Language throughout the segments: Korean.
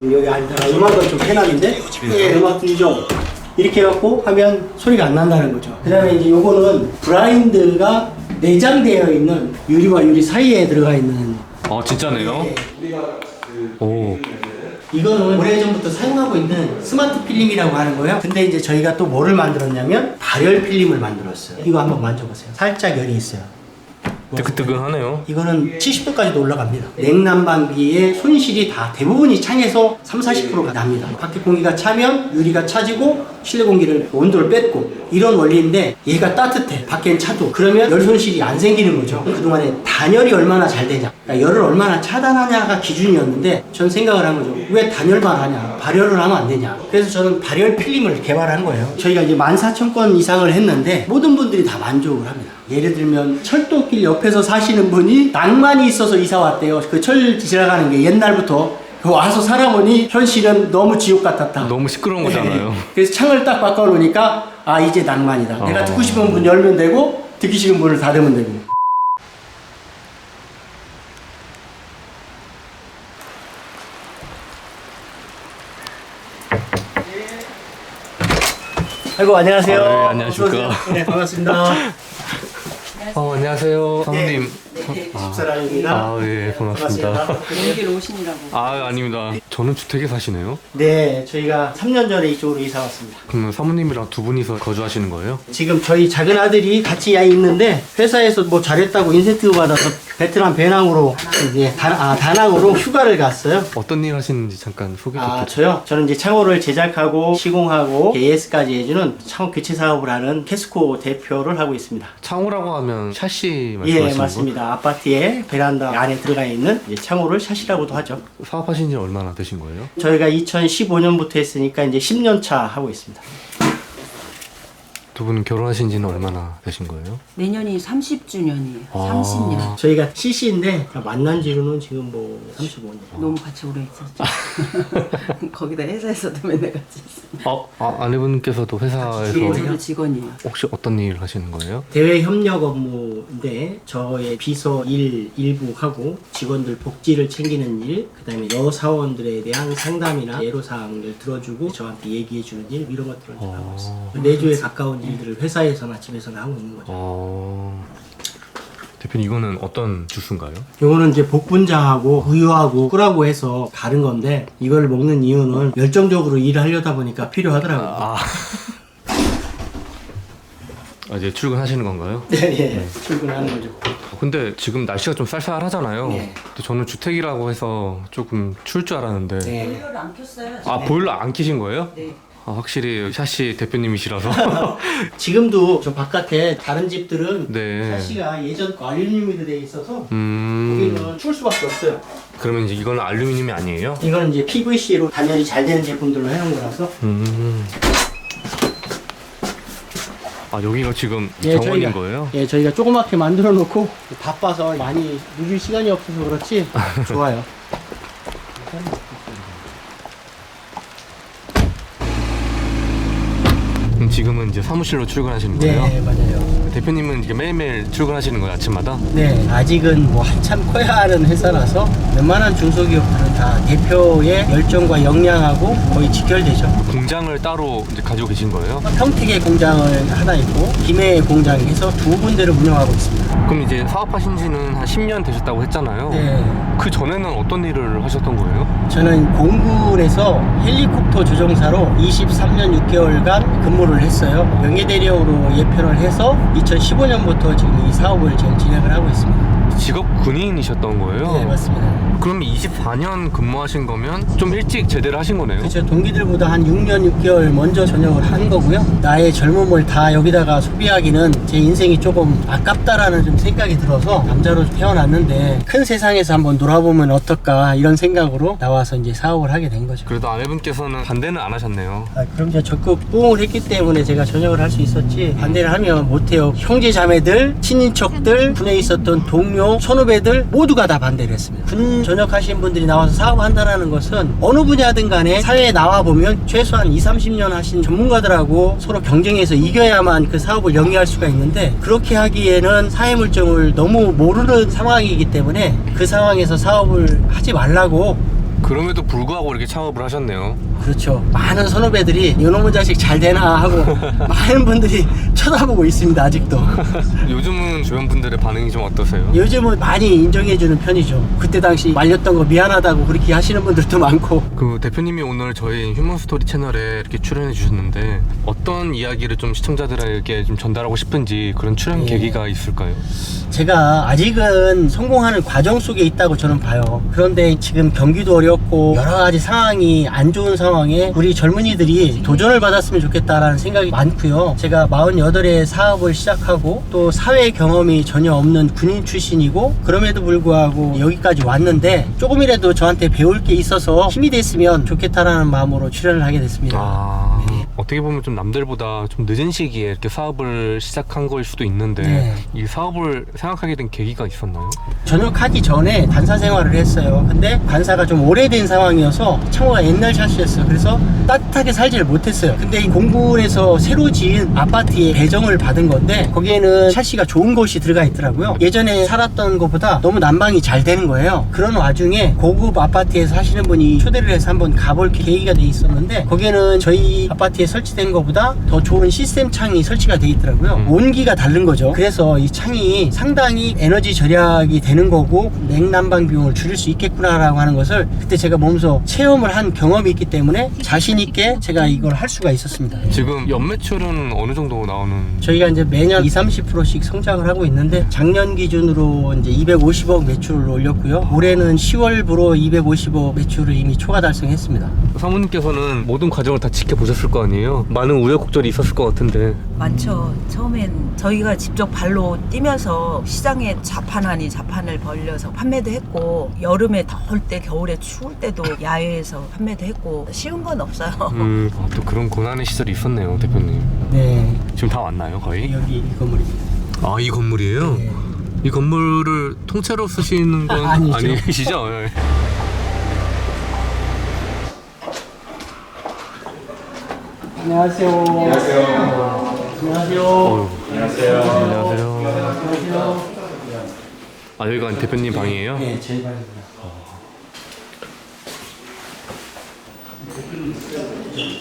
여기 앉아서 음악은 좀 해놨는데 음악 들리죠? 이렇게 해갖고 하면 소리가 안 난다는 거죠. 그 다음에 이제 요거는 블라인드가 내장되어 있는 유리와 유리 사이에 들어가 있는. 진짜네요? 오. 이거는 오래전부터 사용하고 있는 스마트 필름이라고 하는 거예요. 근데 이제 저희가 또 뭐를 만들었냐면 발열 필름을 만들었어요. 이거 한번 만져보세요. 살짝 열이 있어요. 뜨끈뜨끈하네요. 이거는 70도까지도 올라갑니다. 냉난방기의 손실이 다 대부분이 창에서 30~40%가 납니다. 밖에 공기가 차면 유리가 차지고 실내 공기를 온도를 뺏고 이런 원리인데 얘가 따뜻해. 밖엔 차도. 그러면 열 손실이 안 생기는 거죠. 그동안에 단열이 얼마나 잘 되냐, 그러니까 열을 얼마나 차단하냐가 기준이었는데 전 생각을 한 거죠. 왜 단열만 하냐, 발열을 하면 안 되냐. 그래서 저는 발열 필름을 개발한 거예요. 저희가 이제 14,000건 이상을 했는데 모든 분들이 다 만족을 합니다. 예를 들면 철도길 옆에서 사시는 분이 낭만이 있어서 이사 왔대요. 그 철 지나가는 게 옛날부터 와서 살아보니 현실은 너무 지옥 같았다. 너무 시끄러운 거잖아요. 그래서 창을 딱 바꿔놓으니까 아 이제 낭만이다. 내가 듣고 싶은 분 열면 되고 듣기 싫은 분을 닫으면 되고. 아이고 안녕하세요. 네, 안녕하십니까. 어서 오세요. 네 반갑습니다. 안녕하세요. 사모님. 집사람입니다. 예, 반갑습니다. 여기로 오시느라고. 아닙니다. 저는 주택에 사시네요? 네, 저희가 3년 전에 이쪽으로 이사 왔습니다. 그러면 사모님이랑 두 분이서 거주하시는 거예요? 지금 저희 작은 아들이 같이 있는데 회사에서 뭐 잘했다고 인센티브 받아서 베트남 배낭으로 이제 다낭으로 휴가를 갔어요. 어떤 일 하시는지 잠깐 소개 부탁드립니다. 저요? 저는 이제 창호를 제작하고 시공하고 AS까지 해주는 창호 교체 사업을 하는 캐스코 대표를 하고 있습니다. 창호라고 하면 샤시 말씀하시는 예, 맞습니다. 아파트의 베란다 안에 들어가 있는 창호를 샷이라고도 하죠. 거? 사업하신 지 얼마나 되신 거예요? 저희가 2015년부터 했으니까 이제 10년 차 하고 있습니다. 두 분은 결혼하신 지는 얼마나 되신 거예요? 내년이 30주년이에요. 아. 30년. 저희가 CC인데 만난 지로는 지금 뭐 35년. 너무 같이 오래 있었죠. 거기다 회사에서도 맨날 같이 있어요. 아내분께서도 회사에서 직원이요? 저도 직원이에요. 혹시 어떤 일 하시는 거예요? 대외 협력 업무인데 저의 비서 일부 하고 직원들 복지를 챙기는 일, 그다음에 여사원들에 대한 상담이나 애로사항을 들어주고 저한테 얘기해주는 일 이런 것들을 좀 하고 있습니다. 내조에 가까운 일들을 회사에서나 집에서나 하고 있는 거죠. 대표님 이거는 어떤 주스인가요? 요거는 이제 복분자하고 우유하고 꿀하고 해서 가른 건데 이걸 먹는 이유는 열정적으로 일을 하려다 보니까 필요하더라고요. 이제 출근하시는 건가요? 네, 출근하는 거죠. 근데 지금 날씨가 좀 쌀쌀하잖아요. 네. 근데 저는 주택이라고 해서 조금 추울 줄 알았는데. 네. 보일러를 안 켰어요. 보일러 안 켜신 거예요? 네. 확실히 샤시 대표님이시라서. 지금도 저 바깥에 다른 집들은 네. 샤시가 예전 거 알루미늄으로 되어 있어서 음. 여기는 추울 수밖에 없어요. 그러면 이제 이거는 알루미늄이 아니에요? 이거는 이제 PVC로 단열이 잘 되는 제품들로 해놓은 거라서. 여기가 지금 정원인 거예요? 예, 저희가 조그맣게 만들어 놓고 바빠서 많이 누릴 시간이 없어서 그렇지 좋아요. 그럼 지금은 이제 사무실로 출근하시는 거예요? 네, 맞아요. 대표님은 이게 매일매일 출근하시는 거예요, 아침마다? 네, 아직은 뭐 한참 커야 하는 회사라서 웬만한 중소기업들은 다 대표의 열정과 역량하고 거의 직결되죠. 공장을 따로 이제 가지고 계신 거예요? 평택에 공장을 하나 있고 김해에 공장이 해서 두 군데를 운영하고 있습니다. 그럼 이제 사업하신 지는 한 10년 되셨다고 했잖아요. 네, 그 전에는 어떤 일을 하셨던 거예요? 저는 공군에서 헬리콥터 조종사로 23년 6개월간 근무를 했어요. 명예대리역으로 예편을 해서 2015년부터 지금 이 사업을 지금 진행을 하고 있습니다. 직업 군인이셨던 거예요? 네, 맞습니다. 그럼 24년 근무하신 거면 좀 일찍 제대를 하신 거네요? 그렇죠. 동기들보다 한 6년 6개월 먼저 전역을 한 거고요. 나의 젊음을 다 여기다가 소비하기는 제 인생이 조금 아깝다라는 좀 생각이 들어서 남자로 태어났는데 큰 세상에서 한번 놀아보면 어떨까 이런 생각으로 나와서 이제 사업을 하게 된 거죠. 그래도 아내분께서는 반대는 안 하셨네요. 그럼 제가 적극 부응을 했기 때문에 제가 전역을 할 수 있었지 반대를 하면 못해요. 형제 자매들, 친인척들, 군에 있었던 동료, 선후배들 모두가 다 반대를 했습니다. 군 전역하신 분들이 나와서 사업한다는 것은 어느 분야든 간에 사회에 나와보면 최소한 20~30년 하신 전문가들하고 서로 경쟁해서 이겨야만 그 사업을 영위할 수가 있는데 그렇게 하기에는 사회 물정을 너무 모르는 상황이기 때문에 그 상황에서 사업을 하지 말라고 그럼에도 불구하고 이렇게 창업을 하셨네요. 그렇죠. 많은 선후배들이 이놈의 자식 잘 되나 하고 많은 분들이 쳐다보고 있습니다. 아직도. 요즘은 주변 분들의 반응이 좀 어떠세요? 요즘은 많이 인정해주는 편이죠. 그때 당시 말렸던 거 미안하다고 그렇게 하시는 분들도 많고. 그 대표님이 오늘 저희 휴먼스토리 채널에 이렇게 출연해 주셨는데 어떤 이야기를 좀 시청자들에게 좀 전달하고 싶은지 그런 출연 계기가 있을까요? 제가 아직은 성공하는 과정 속에 있다고 저는 봐요. 그런데 지금 경기도 어렵고 여러 가지 상황이 안 좋은 상황에 우리 젊은이들이 도전을 받았으면 좋겠다라는 생각이 많고요. 제가 48에 사업을 시작하고 또 사회 경험이 전혀 없는 군인 출신이고 그럼에도 불구하고 여기까지 왔는데 조금이라도 저한테 배울 게 있어서 힘이 됐으면 좋겠다라는 마음으로 출연을 하게 됐습니다. 어떻게 보면 좀 남들보다 좀 늦은 시기에 이렇게 사업을 시작한 거일 수도 있는데 네. 이 사업을 생각하게 된 계기가 있었나요? 전역하기 전에 관사 생활을 했어요. 근데 관사가 좀 오래된 상황이어서 창호가 옛날 샷이었어요. 그래서 따뜻하게 살지를 못했어요. 근데 이 공군에서 새로 지은 아파트에 배정을 받은 건데 거기에는 샷시가 좋은 곳이 들어가 있더라고요. 예전에 살았던 것보다 너무 난방이 잘 되는 거예요. 그런 와중에 고급 아파트에 사시는 분이 초대를 해서 한번 가볼 계기가 돼 있었는데 거기에는 저희 아파트에 설치된 것보다 더 좋은 시스템 창이 설치가 돼 있더라고요. 온기가 다른 거죠. 그래서 이 창이 상당히 에너지 절약이 되는 거고 냉난방 비용을 줄일 수 있겠구나라고 하는 것을 그때 제가 몸소 체험을 한 경험이 있기 때문에 자신 있게 제가 이걸 할 수가 있었습니다. 지금 연매출은 어느 정도 나오는? 저희가 이제 매년 20-30%씩 성장을 하고 있는데 작년 기준으로 이제 250억 매출을 올렸고요. 올해는 10월부로 250억 매출을 이미 초과 달성했습니다. 사모님께서는 모든 과정을 다 지켜보셨을 거 아니에요? 많은 우여곡절이 있었을 것 같은데. 많죠. 처음엔 저희가 직접 발로 뛰면서 시장에 자판 아니 자판을 벌려서 판매도 했고 여름에 더울 때 겨울에 추울 때도 야외에서 판매도 했고 쉬운 건 없어요. 또 그런 고난의 시절이 있었네요, 대표님. 네, 지금 다 왔나요, 거의? 여기 이 건물입니다. 아, 이 건물이에요? 네. 이 건물을 통째로 쓰시는 건 아니죠. 아니시죠? 예. 안녕하세요. 안녕하세요. 안녕하세요. 안녕하세요. 아, 여기가 대표님 방이에요? 네, 제 방입니다.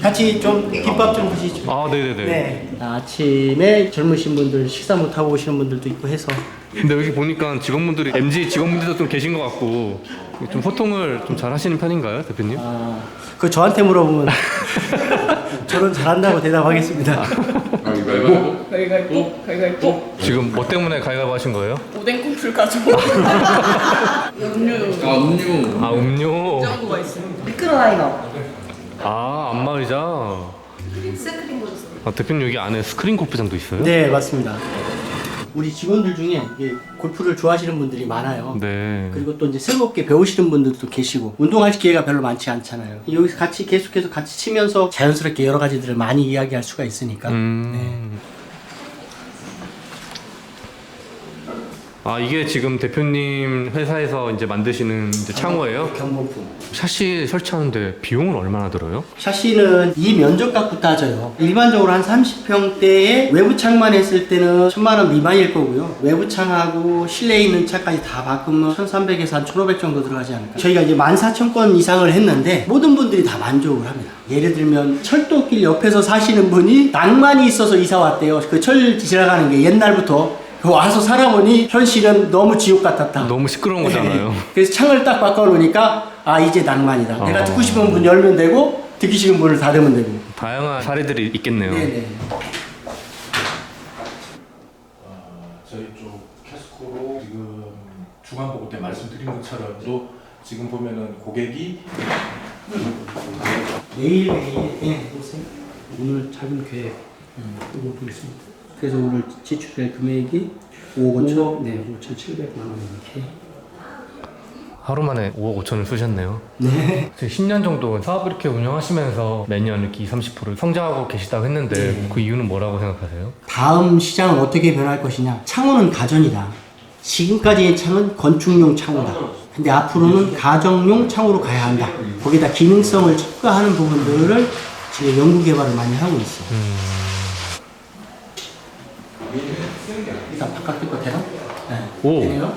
같이 좀 김밥 좀 드시죠. 아, 네네네. 네. 아침에 젊으신 분들 식사 못 하고 오시는 분들도 있고 해서. 근데 여기 보니까 직원분들이 MZ 직원분들도 좀 계신 것 같고 좀 소통을 좀 잘 하시는 편인가요, 대표님? 아, 그 저한테 물어보면 저는 잘한다고 대답하겠습니다. 가위가위보. 지금 뭐 때문에 가위바위보 하신 거예요? 오뎅 콩풀 가지고. 음료. 아, 음료. 냉장고가 있습니다. 미크로라이너. 아, 안마의자. 아, 대표님 여기 안에 스크린 골프장도 있어요? 네, 맞습니다. 우리 직원들 중에 이게 골프를 좋아하시는 분들이 많아요. 네. 그리고 또 이제 새롭게 배우시는 분들도 계시고 운동할 기회가 별로 많지 않잖아요. 여기서 같이 계속해서 같이 치면서 자연스럽게 여러 가지들을 많이 이야기할 수가 있으니까. 아, 이게 지금 대표님 회사에서 이제 만드시는 이제 창호예요? 경복궁. 샤시 설치하는데 비용은 얼마나 들어요? 샤시는 이 면적 갖고 따져요. 일반적으로 한 30평대에 외부 창만 했을 때는 1000만 원 미만일 거고요. 외부 창하고 실내에 있는 차까지 다 바꾸면 1300에서 한 1500 정도 들어가지 않을까. 저희가 이제 14,000건 이상을 했는데 모든 분들이 다 만족을 합니다. 예를 들면 철도길 옆에서 사시는 분이 낭만이 있어서 이사 왔대요. 그 철 지나가는 게 옛날부터 와서 살아보니 현실은 너무 지옥 같았다. 너무 시끄러운 거잖아요. 그래서 창을 딱 바꿔놓으니까 아, 이제 낭만이다. 내가 듣고 싶은 분 열면 되고 듣기 싫은 분을 닫으면 되고. 다양한 사례들이 있겠네요. 네네. 저희 쪽 캐스코로 지금 중앙 보고 때 말씀드린 것처럼 또 지금 보면은 고객이 매일매일 보세요. 오늘 잡은 계획 이거 보겠습니다. 그래서 오늘 지출될 금액이 5억 5천, 네, 5,700만 원 이렇게. 하루 만에 5억 5천을 쓰셨네요. 네. 10년 정도 사업을 이렇게 운영하시면서 매년 이렇게 20-30% 성장하고 계시다고 했는데 그 이유는 뭐라고 생각하세요? 다음 시장은 어떻게 변할 것이냐. 창호는 가전이다. 지금까지의 창은 건축용 창호다. 근데 앞으로는 가정용 창호로 가야 한다. 거기다 기능성을 첨가하는 부분들을 지금 연구 개발을 많이 하고 있어요. 일단 바깥 거 되나? 네. 오. 되네요.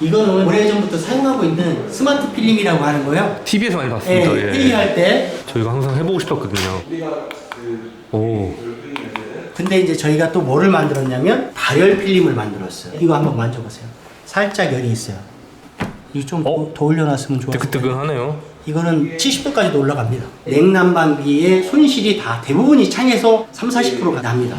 이거는 오래전부터 사용하고 있는 스마트 필름이라고 하는 거예요. TV에서 많이 봤습니다. 예, 회의할 때. 저희가 항상 해보고 싶었거든요. 오. 근데 이제 저희가 또 뭐를 만들었냐면 발열 필름을 만들었어요. 이거 한번 만져보세요. 살짝 열이 있어요. 이거 좀 더 올려놨으면 좋았을 텐데. 뜨끈뜨끈하네요. 이거는 70도까지도 올라갑니다. 냉난방비의 손실이 다 대부분이 창에서 30-40%가 납니다.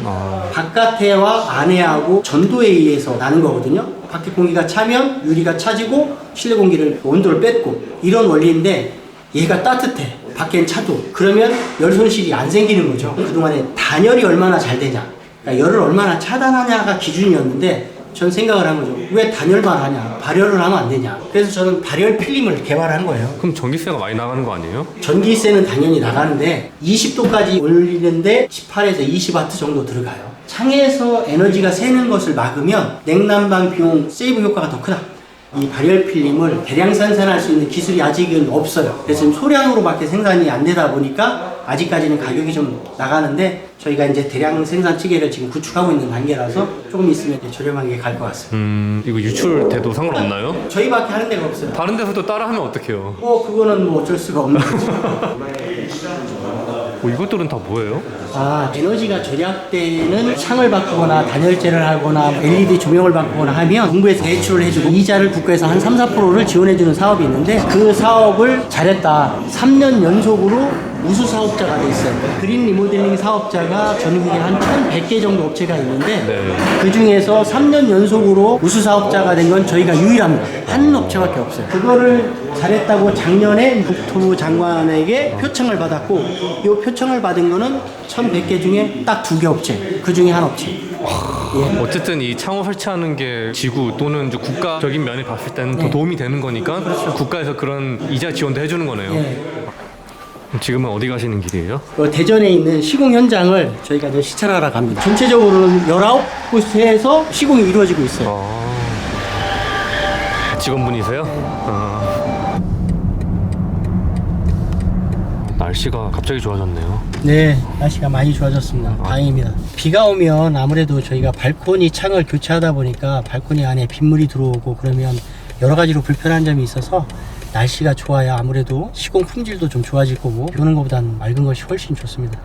바깥에와 안에하고 전도에 의해서 나는 거거든요. 밖에 공기가 차면 유리가 차지고 실내 공기를 온도를 뺏고 이런 원리인데 얘가 따뜻해. 밖엔 차도. 그러면 열 손실이 안 생기는 거죠. 그동안에 단열이 얼마나 잘 되냐, 그러니까 열을 얼마나 차단하냐가 기준이었는데 전 생각을 한 거죠. 왜 단열만 하냐, 발열을 하면 안 되냐. 그래서 저는 발열 필름을 개발한 거예요. 그럼 전기세가 많이 나가는 거 아니에요? 전기세는 당연히 나가는데 20도까지 올리는데 18에서 20W 정도 들어가요. 창에서 에너지가 새는 것을 막으면 냉난방 비용 세이브 효과가 더 크다. 이 발열 필름을 대량 생산할 수 있는 기술이 아직은 없어요. 그래서 지금 소량으로밖에 생산이 안 되다 보니까 아직까지는 가격이 좀 나가는데 저희가 이제 대량 생산 체계를 지금 구축하고 있는 단계라서 조금 있으면 이제 저렴하게 갈 것 같습니다. 이거 유출돼도 상관없나요? 저희밖에 하는 데가 없어요. 다른 데서도 따라하면 어떡해요? 그거는 뭐 어쩔 수가 없는 거죠. 이것들은 다 뭐예요? 에너지가 절약되는 창을 바꾸거나 단열재를 하거나 LED 조명을 바꾸거나 하면 정부에서 대출을 해주고 이자를 국가에서 한 3-4%를 지원해주는 사업이 있는데 그 사업을 잘했다. 3년 연속으로 우수 사업자가 돼 있어요. 그린 리모델링 사업자가 전국에 한 1,100개 정도 업체가 있는데 그 중에서 3년 연속으로 우수 사업자가 된 건 저희가 유일합니다. 한 업체밖에 없어요. 그거를 잘했다고 작년에 국토부 장관에게 표창을 받았고 이 표창을 받은 거는 1,100개 중에 딱 2개 업체, 그 중에 한 업체. 어쨌든 이 창호 설치하는 게 지구 또는 이제 국가적인 면에 봤을 때는 더 도움이 되는 거니까 국가에서 그런 이자 지원도 해주는 거네요. 지금은 어디 가시는 길이에요? 대전에 있는 시공 현장을 저희가 이제 시찰하러 갑니다. 전체적으로는 19곳에서 시공이 이루어지고 있어요. 직원분이세요? 날씨가 갑자기 좋아졌네요. 네, 날씨가 많이 좋아졌습니다. 다행입니다. 비가 오면 아무래도 저희가 발코니 창을 교체하다 보니까 발코니 안에 빗물이 들어오고 그러면 여러 가지로 불편한 점이 있어서 날씨가 좋아야 아무래도 시공 품질도 좀 좋아질 거고 비 오는 것보다는 맑은 것이 훨씬 좋습니다.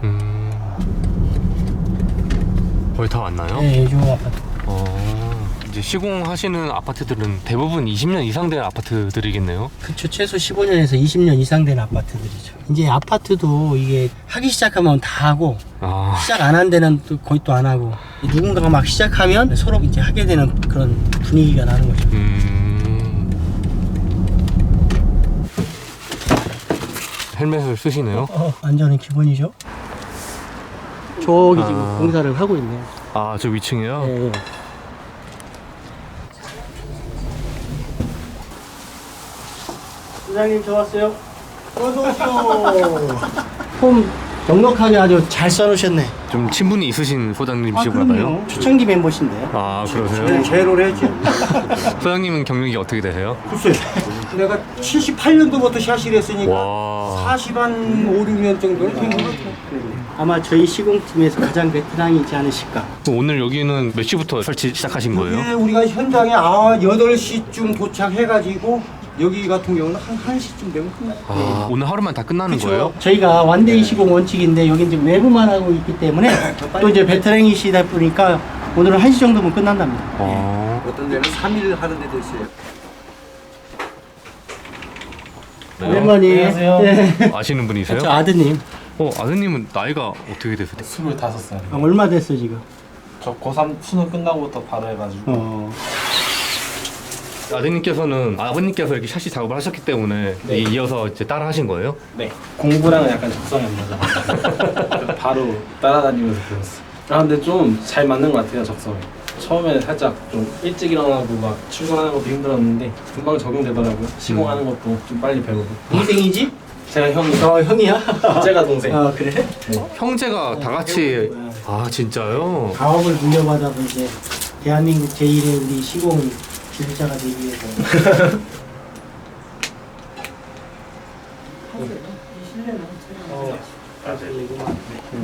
거의 다 왔나요? 네, 요즘 아파트. 이제 시공하시는 아파트들은 대부분 20년 이상 된 아파트들이겠네요. 그쵸, 최소 15년에서 20년 이상 된 아파트들이죠. 이제 아파트도 이게 하기 시작하면 다 하고 시작 안 한 데는 또 거의 또 안 하고 누군가가 막 시작하면 서로 이제 하게 되는 그런 분위기가 나는 거죠. 헬멧을 쓰시네요. 안전은 기본이죠. 저기 지금 공사를 하고 있네요. 저 위층이요? 네. 부장님 저 왔어요. 어서오쇼. 폼 넉넉하게 아주 잘 써놓으셨네. 좀 친분이 있으신 소장님이시고 봐요. 초창기 멤버신데. 그러세요? 제로를 했죠. 소장님은 경력이 어떻게 되세요? 글쎄, 내가 78년도부터 샤시를 했으니까 와. 40 한 5, 6년 정도는 된 것 같아요. 아마 저희 시공팀에서 가장 베테랑이지 않으실까. 오늘 여기는 몇 시부터 설치 시작하신 거예요? 예, 우리가 현장에 8시쯤 도착해가지고 여기 같은 경우는 한 1시쯤 되면 끝나요. 오늘 하루만 다 끝나는 거예요? 저희가 완데이 시공 원칙인데 여기 이제 외부만 하고 있기 때문에 또 이제 베테랑이시다 보니까 오늘은 1시 정도면 끝난답니다. 어떤 데는 3일 하는 데도 있어요. 오랜만에. 안녕하세요. 네. 아시는 분이세요? 저 아드님. 아드님은 나이가 어떻게 되세요? 25살. 얼마 됐어 지금? 저 고3 수능 끝나고부터 바로 해가지고. 아드님께서는 아버님께서 이렇게 샤시 작업을 하셨기 때문에 이어서 이제 따라 하신 거예요? 네. 공부랑은 약간 적성이 없나서 바로 따라다니면서 배웠어요. 근데 좀 잘 맞는 것 같아요, 적성이. 처음에 살짝 좀 일찍 일어나고 막 출근하는 것도 힘들었는데 금방 적용되더라고요. 시공하는 것도 좀 빨리 배우고. 동생이지? 제가 형이. 형이야? 제가 동생. 그래? 형제가 다 같이 진짜요? 가업을 물려받아서 이제 대한민국 제1의 우리 시공 기술자가 되기 위해서.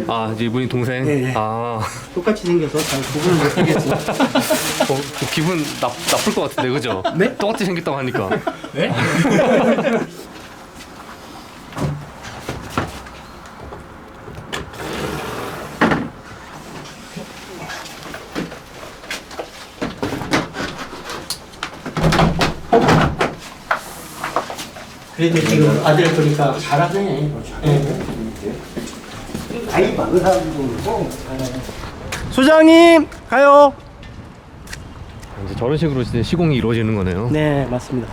아, 이제 이분이 동생? 네, 네. 아, 똑같이 생겨서 잘 구분을 못하겠어. 기분 나쁠 것 같은데, 그죠? 네? 똑같이 생겼다고 하니까. 네? 그래도 지금 아들 보니까 잘하네. 아이 많은 사람도 소장님 가요. 이제 저런 식으로 이제 시공이 이루어지는 거네요. 네, 맞습니다.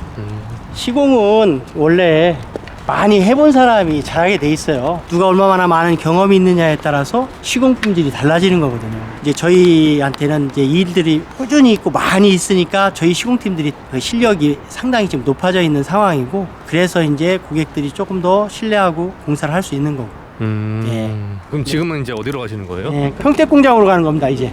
시공은 원래 많이 해본 사람이 잘하게 돼 있어요. 누가 얼마나 많은 경험이 있느냐에 따라서 시공 품질이 달라지는 거거든요. 이제 저희한테는 이제 일들이 꾸준히 있고 많이 있으니까 저희 시공팀들이 그 실력이 상당히 지금 높아져 있는 상황이고, 그래서 이제 고객들이 조금 더 신뢰하고 공사를 할 수 있는 거고. 예. 그럼 지금은 이제 어디로 가시는 거예요? 네, 평택 공장으로 가는 겁니다, 이제.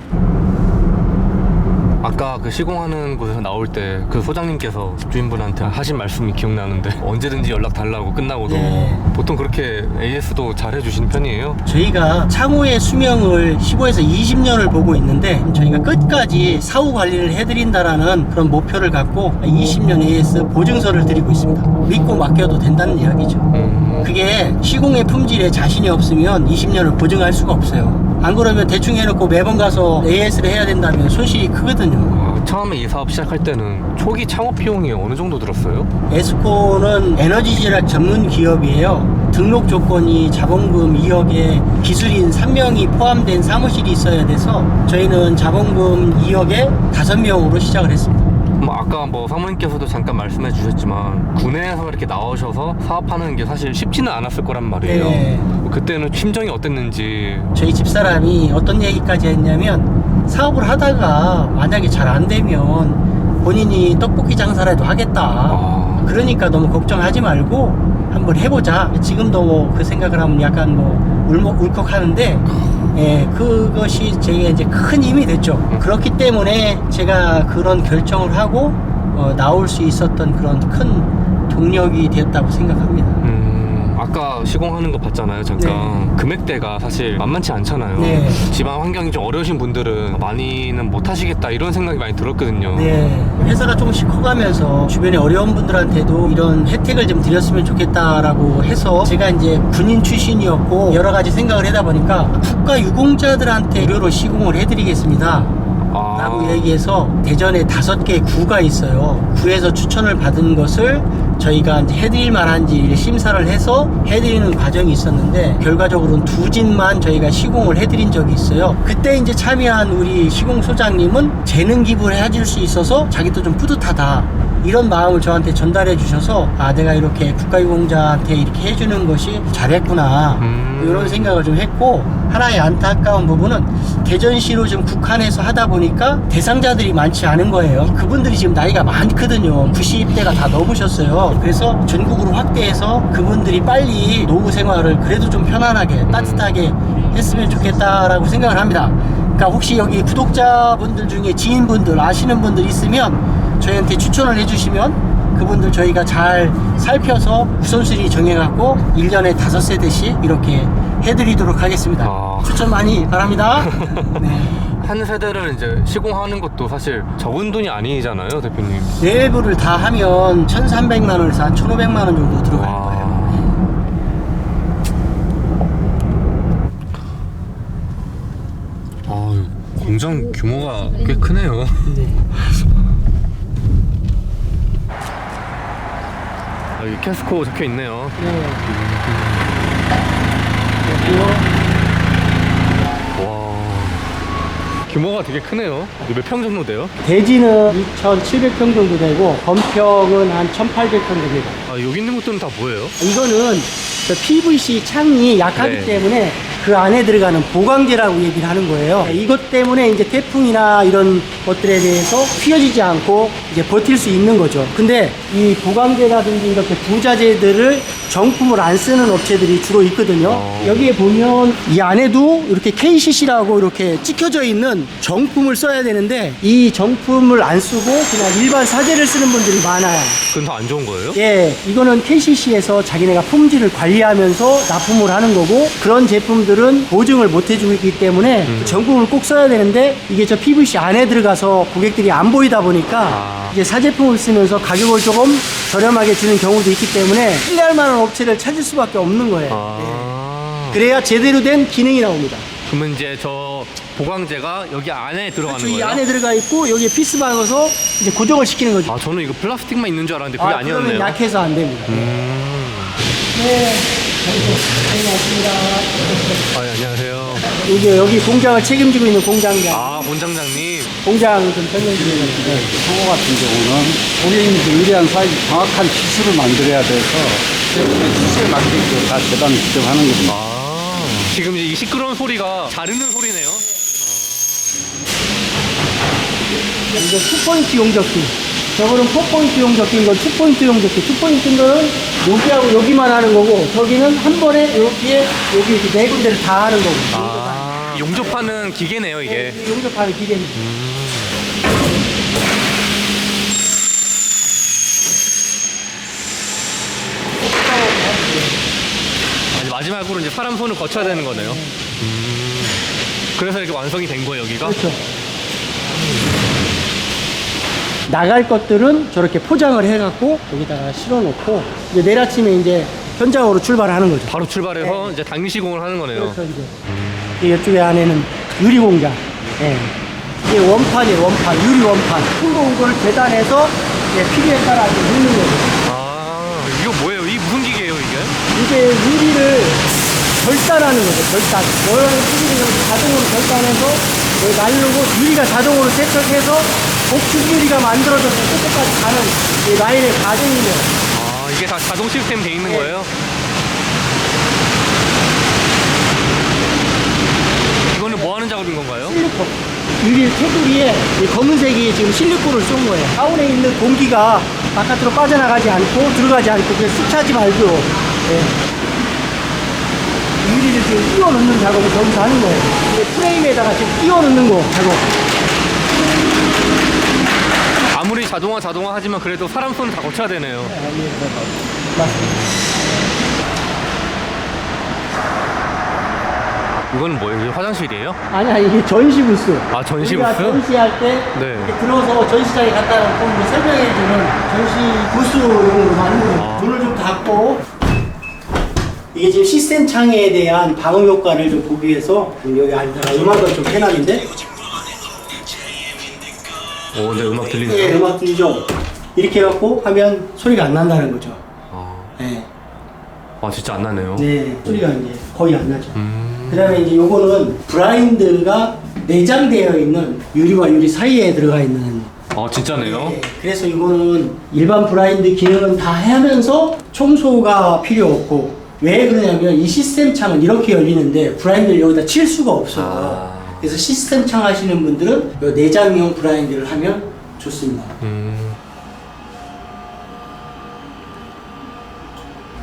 아까 그 시공하는 곳에서 나올 때 그 소장님께서 집주인분한테 하신 말씀이 기억나는데 언제든지 연락 달라고 끝나고도 네. 보통 그렇게 AS도 잘 해주시는 편이에요? 저희가 창호의 수명을 15에서 20년을 보고 있는데, 저희가 끝까지 사후 관리를 해드린다라는 그런 목표를 갖고 20년 AS 보증서를 드리고 있습니다. 믿고 맡겨도 된다는 이야기죠. 그게 시공의 품질에 자신이 없으면 20년을 보증할 수가 없어요. 안 그러면 대충 해놓고 매번 가서 AS를 해야 된다면 손실이 크거든요. 처음에 이 사업 시작할 때는 초기 창업 비용이 어느 정도 들었어요? 에스코는 에너지 제약 전문 기업이에요. 등록 조건이 자본금 2억에 기술인 3명이 포함된 사무실이 있어야 돼서 저희는 자본금 2억에 5명으로 시작을 했습니다. 아까 뭐 사모님께서도 잠깐 말씀해 주셨지만 군에서 이렇게 나오셔서 사업하는 게 사실 쉽지는 않았을 거란 말이에요. 네. 그때는 심정이 어땠는지. 저희 집사람이 어떤 얘기까지 했냐면, 사업을 하다가 만약에 잘 안 되면 본인이 떡볶이 장사라도 하겠다. 그러니까 너무 걱정하지 말고 한번 해보자. 지금도 뭐 그 생각을 하면 약간 뭐 울컥하는데, 예, 그것이 제게 이제 큰 힘이 됐죠. 그렇기 때문에 제가 그런 결정을 하고 나올 수 있었던 그런 큰 동력이 됐다고 생각합니다. 아까 시공하는 거 봤잖아요, 잠깐. 네. 금액대가 사실 만만치 않잖아요. 네. 집안 환경이 좀 어려우신 분들은 많이는 못 하시겠다 이런 생각이 많이 들었거든요. 네, 회사가 조금씩 커가면서 주변에 어려운 분들한테도 이런 혜택을 좀 드렸으면 좋겠다라고 해서, 제가 이제 군인 출신이었고 여러 가지 생각을 하다 보니까 국가 유공자들한테 무료로 시공을 해드리겠습니다 라고 얘기해서 대전에 5개 구가 있어요. 구에서 추천을 받은 것을 저희가 이제 해드릴 만한지 심사를 해서 해드리는 과정이 있었는데, 결과적으로는 2집만 저희가 시공을 해드린 적이 있어요. 그때 이제 참여한 우리 시공 소장님은 재능 기부를 해줄 수 있어서 자기도 좀 뿌듯하다, 이런 마음을 저한테 전달해 주셔서, 아, 내가 이렇게 국가유공자한테 이렇게 해주는 것이 잘했구나, 이런 생각을 좀 했고, 하나의 안타까운 부분은 대전시로 좀 국한해서 하다 보니까 대상자들이 많지 않은 거예요. 그분들이 지금 나이가 많거든요. 90대가 다 넘으셨어요. 그래서 전국으로 확대해서 그분들이 빨리 노후 생활을 그래도 좀 편안하게 따뜻하게 했으면 좋겠다라고 생각을 합니다. 그러니까 혹시 여기 구독자분들 중에 지인분들 아시는 분들 있으면 저희한테 추천을 해주시면 그분들 저희가 잘 살펴서 우선순위 정해갖고 1년에 5세대씩 이렇게 해드리도록 하겠습니다. 추천 많이 바랍니다. 네. 한 세대를 이제 시공하는 것도 사실 적은 돈이 아니잖아요, 대표님. 내부를 다 하면 1,300만 원에서 한 1,500만 원 정도 들어갈 거예요. 공장 규모가 꽤 크네요. 네. 여기 캐스코 적혀 있네요. 네. 규모가 되게 크네요. 몇 평 정도 돼요? 대지는 2,700평 정도 되고 건평은 한 1,800평 됩니다. 여기 있는 것들은 다 뭐예요? 이거는 그 PVC 창이 약하기 네. 때문에 그 안에 들어가는 보강제라고 얘기를 하는 거예요. 이것 때문에 이제 태풍이나 이런 것들에 대해서 휘어지지 않고 이제 버틸 수 있는 거죠. 근데 이 보강제라든지 이렇게 부자재들을 정품을 안 쓰는 업체들이 주로 있거든요. 여기에 보면 이 안에도 이렇게 KCC라고 이렇게 찍혀져 있는 정품을 써야 되는데 이 정품을 안 쓰고 그냥 일반 사제를 쓰는 분들이 많아요. 그건 더 안 좋은 거예요? 예, 이거는 KCC에서 자기네가 품질을 관리하면서 납품을 하는 거고 그런 제품들은 보증을 못 해주기 때문에 정품을 꼭 써야 되는데 이게 저 PVC 안에 들어가서 고객들이 안 보이다 보니까 이제 사제품을 쓰면서 가격을 조금 저렴하게 주는 경우도 있기 때문에 신뢰할 만한 업체를 찾을 수밖에 없는 거예요. 예. 그래야 제대로 된 기능이 나옵니다. 그러면 이제 저 보강제가 여기 안에 들어가는 그렇죠, 이 거예요? 안에 들어가 있고 여기에 피스 박아서 이제 고정을 시키는 거죠. 아, 저는 이거 플라스틱만 있는 줄 알았는데 그게 아니었네요. 그러면 약해서 안 됩니다. 네, 안녕하십니다. 아, 예, 안녕하세요. 여기 공장을 책임지고 있는 공장장. 아, 본장장님. 공장 좀 설명 좀 해주세요. 창호 같은 경우는 고객님들 의뢰한 사이즈 정확한 치수를 만들어야 돼서 치수에 맞게끔 다 재단 직접 하는 겁니다. 아, 지금 이제 이 시끄러운 소리가 자르는 소리네요. 이거 2포인트 용접기. 저거는 4포인트 용접기인 건 2포인트 용접기. 2포인트인 거는 여기하고 여기만 하는 거고, 저기는 한 번에 여기에, 여기 이렇게 네 군데를 다 하는 거고. 아, 용접하는 기계네요, 이게. 용접하는 기계입니다. 아니, 마지막으로 이제 사람 손을 거쳐야 되는 거네요. 그래서 이렇게 완성이 된 거예요, 여기가? 그렇죠. 나갈 것들은 저렇게 포장을 해갖고 여기다가 실어놓고 이제 내일 아침에 이제 현장으로 출발하는 거죠. 바로 출발해서 이제 당일 시공을 하는 거네요. 그래서 이제 이쪽에 안에는 유리 공장. 예. 이게 원판이에요, 원판, 유리 원판. 큰 걸 재단해서 이제 필요에 따라 이제 넣는 거죠. 아, 이거 뭐예요? 이 무슨 기계예요, 이게? 이제 유리를 절단하는 거죠, 절단. 여러 유리를 자동으로 절단해서 여기 날르고 유리가 자동으로 세척해서 복축 유리가 만들어져서 끝까지 가는 이 라인의 과정이에요. 아, 이게 다 자동 시스템 돼 있는 거예요? 이거는 뭐 하는 작업인 건가요? 실리콘. 유리 테두리에 이 검은색이 지금 실리콘을 쏜 거예요. 가운데 있는 공기가 바깥으로 빠져나가지 않고 들어가지 않고 그냥 쑥 차지 말고 예. 유리를 지금 끼워 넣는 작업을 저기서 하는 거예요. 이게 프레임에다가 지금 끼워 넣는 거 작업. 아무리 자동화 하지만 그래도 사람 손을 다 거쳐야 되네요. 맞습니다. 이건 뭐예요? 이게 화장실이에요? 아니야, 이게 전시 부스. 아, 전시 우리가 부스? 전시할 때 네. 이렇게 들어서 전시장에 갖다 놓고 이제 설명해주는 전시 부스용으로 만든 거예요. 문을 좀 닫고 이게 지금 시스템 창에 대한 방음 효과를 좀 보기 위해서 여기 안에다가 음악을 좀 해놨는데 오, 네, 음악 예, 들리네요. 음악 들리죠? 이렇게 해갖고 하면 소리가 안 난다는 거죠. 아, 네. 아, 진짜 안 나네요. 네, 소리가 이제 거의 안 나죠. 그 다음에 이제 요거는 브라인드가 내장되어 있는 유리와 유리 사이에 들어가 있는. 아, 진짜네요? 네, 그래서 이거는 일반 브라인드 기능은 다 하면서 청소가 필요 없고, 왜 그러냐면 이 시스템 창은 이렇게 열리는데 브라인드를 여기다 칠 수가 없어요. 그래서 시스템 창 하시는 분들은 요 내장형 브라인드를 하면 좋습니다.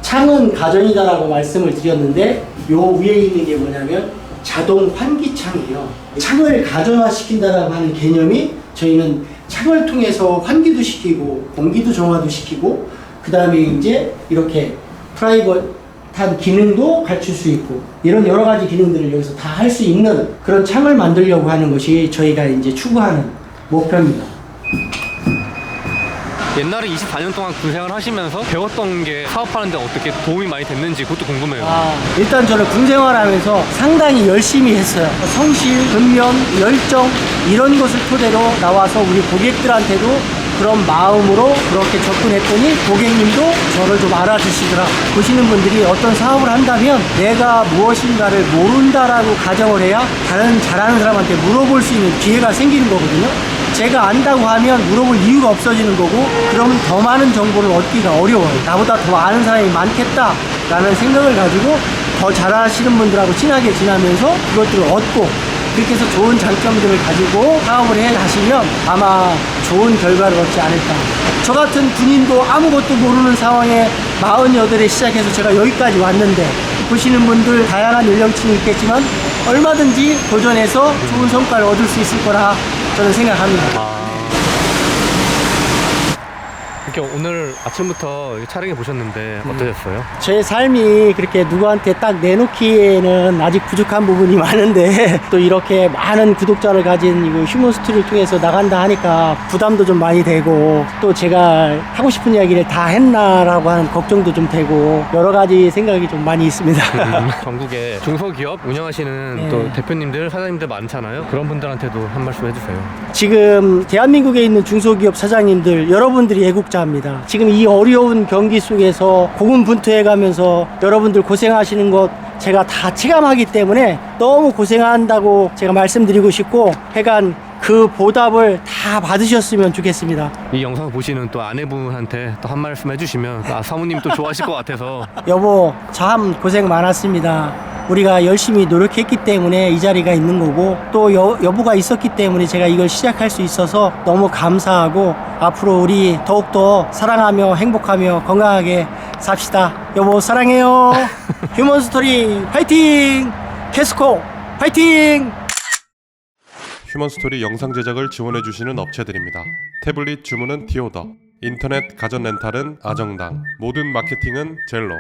창은 가전이다라고 말씀을 드렸는데 요 위에 있는 게 뭐냐면 자동 환기창이에요. 창을 가전화시킨다라고 하는 개념이 저희는 창을 통해서 환기도 시키고 공기도 정화도 시키고 그 다음에 이제 이렇게 프라이빗한 기능도 갖출 수 있고 이런 여러 가지 기능들을 여기서 다 할 수 있는 그런 창을 만들려고 하는 것이 저희가 이제 추구하는 목표입니다. 옛날에 24년 동안 군 생활 하시면서 배웠던 게 사업하는 데 어떻게 도움이 많이 됐는지 그것도 궁금해요. 일단 저는 군 생활하면서 상당히 열심히 했어요. 성실, 근면, 열정 이런 것을 토대로 나와서 우리 고객들한테도 그런 마음으로 그렇게 접근했더니 고객님도 저를 좀 알아주시더라. 보시는 분들이 어떤 사업을 한다면 내가 무엇인가를 모른다라고 가정을 해야 다른 잘하는 사람한테 물어볼 수 있는 기회가 생기는 거거든요. 제가 안다고 하면 물어볼 이유가 없어지는 거고 그러면 더 많은 정보를 얻기가 어려워요. 나보다 더 아는 사람이 많겠다라는 생각을 가지고 더 잘하시는 분들하고 친하게 지나면서 그것들을 얻고 그렇게 해서 좋은 장점들을 가지고 사업을 해 가시면 아마 좋은 결과를 얻지 않을까. 저 같은 군인도 아무것도 모르는 상황에 48에 시작해서 제가 여기까지 왔는데 보시는 분들 다양한 연령층이 있겠지만 얼마든지 도전해서 좋은 성과를 얻을 수 있을 거라 저는 생각합니다. 이렇게 오늘 아침부터 촬영해 보셨는데 어떠셨어요? 제 삶이 그렇게 누구한테 딱 내놓기에는 아직 부족한 부분이 많은데 또 이렇게 많은 구독자를 가진 이거 휴먼스토리를 통해서 나간다 하니까 부담도 좀 많이 되고 또 제가 하고 싶은 이야기를 다 했나라고 하는 걱정도 좀 되고 여러 가지 생각이 좀 많이 있습니다. 전국에 중소기업 운영하시는 네. 또 대표님들, 사장님들 많잖아요. 그런 분들한테도 한 말씀 해주세요. 지금 대한민국에 있는 중소기업 사장님들 여러분들이 애국자입니다. 지금 이 어려운 경기 속에서 고군분투해가면서 여러분들 고생하시는 것 제가 다 체감하기 때문에 너무 고생한다고 제가 말씀드리고 싶고 하여간 그 보답을 다 받으셨으면 좋겠습니다. 이 영상 보시는 또 아내분한테 또 한 말씀 해주시면 사모님 또 좋아하실 것 같아서. 여보 참 고생 많았습니다. 우리가 열심히 노력했기 때문에 이 자리가 있는 거고 또 여보가 있었기 때문에 제가 이걸 시작할 수 있어서 너무 감사하고 앞으로 우리 더욱더 사랑하며 행복하며 건강하게 삽시다. 여보 사랑해요. 휴먼스토리 파이팅! 캐스코 파이팅! 휴먼스토리 영상 제작을 지원해주시는 업체들입니다. 태블릿 주문은 디오더, 인터넷 가전 렌탈은 아정당, 모든 마케팅은 젤로,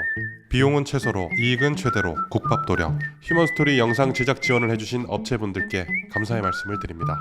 비용은 최소로, 이익은 최대로, 국밥도령. 휴먼스토리 영상 제작 지원을 해주신 업체분들께 감사의 말씀을 드립니다.